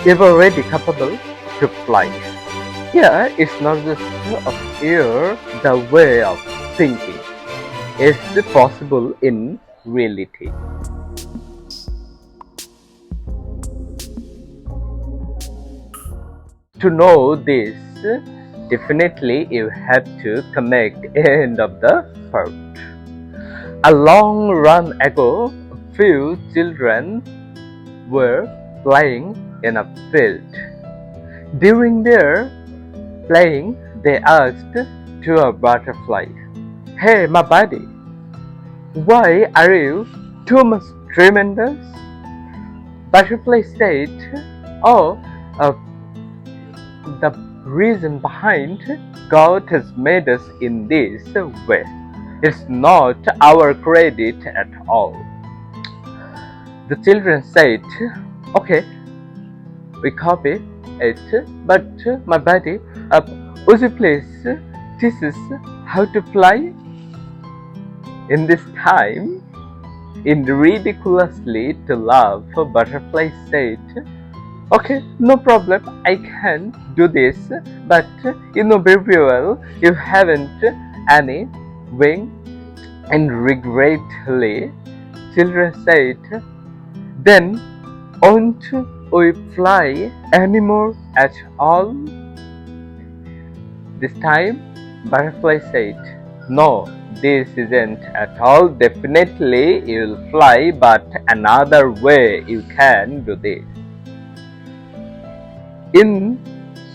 ever ready, capable to fly. Here, it's not just of air, the way of thinking. It's possible in reality. To know this, definitely you have to connect end of the thought. A long run ago, a few children were playing in a field. During their playing, they asked to a butterfly, "Hey, my buddy, why are you too much tremendous?" Butterfly said, "Oh, uh, the reason behind God has made us in this way. It's not our credit at all." The children said, "Okay, we copy it, but my buddy, would you please teach us how to fly?" In this time, in ridiculously to laugh, Butterfly said, "Okay, no problem, I can do this, but you know very well you haven't any wing." And regretfully, children said, "Then won't we fly anymore at all?" This time, Butterfly said, "No, this isn't at all. Definitely you'll fly, but another way you can do this." In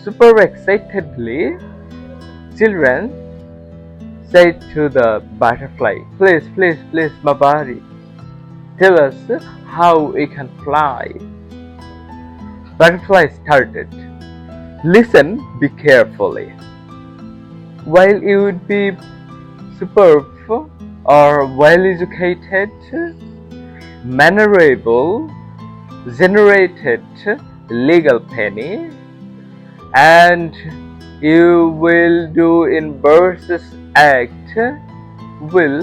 super excitedly, children said to the butterfly, "Please, please, please, my buddy, tell us how we can fly." Butterfly started, "Listen be carefully. While you would be superb or well educated, mannerable, generated legal penny, and you will do in versus act, will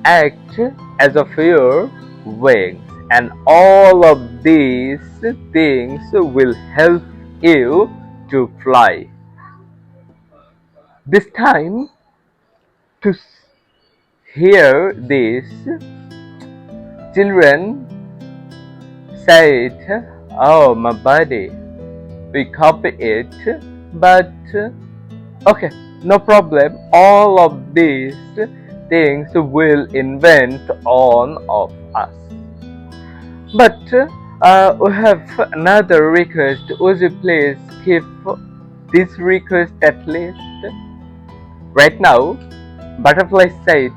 act as of your wings, and all of these things will help you to fly." This time, to hear this, children said, "Oh, my buddy, we copy it, but okay, no problem. All of these things will invent on of us. But we have another request. Would you please keep this request at least?" Right now, Butterfly said,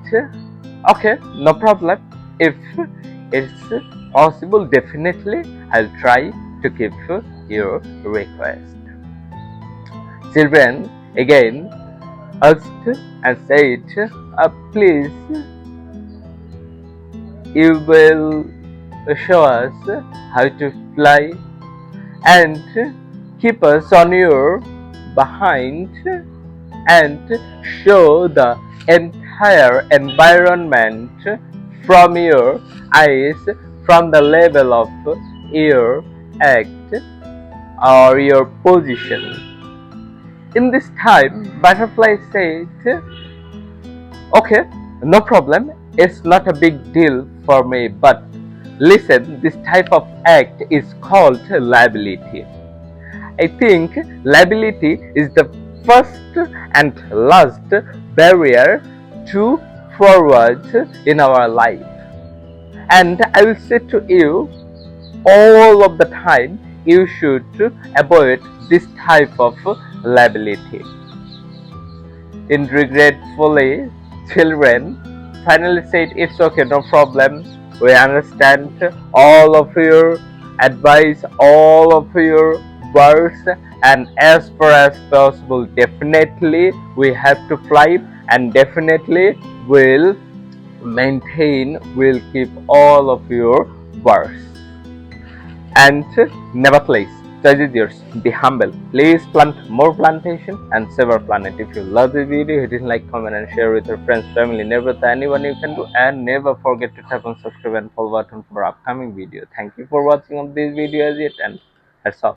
"Okay, no problem. If it's possible, definitely I'll try to keep your request." Children again asked and said, "Please, you will show us how to fly and keep us on your behind and show the entire environment from your eyes, from the level of your act or your position." In this time, Butterfly said, "Okay, no problem. It's not a big deal for me, but listen, this type of act is called liability. I think liability is the first and last barrier to forward in our life. And I will say to you, all of the time, you should avoid this type of liability." In regretfully, children finally said, "It's okay, no problem. We understand all of your advice, all of your words, and as far as possible, definitely we have to fly, and definitely we'll keep all of your words. And nevertheless, choice is yours. Be humble. Please plant more plantation and save our planet." If you love this video, hit like, comment, and share with your friends, family, neighbors, anyone you can do. And never forget to tap on subscribe and follow button for upcoming video. Thank you for watching on this video as yet, and that's all.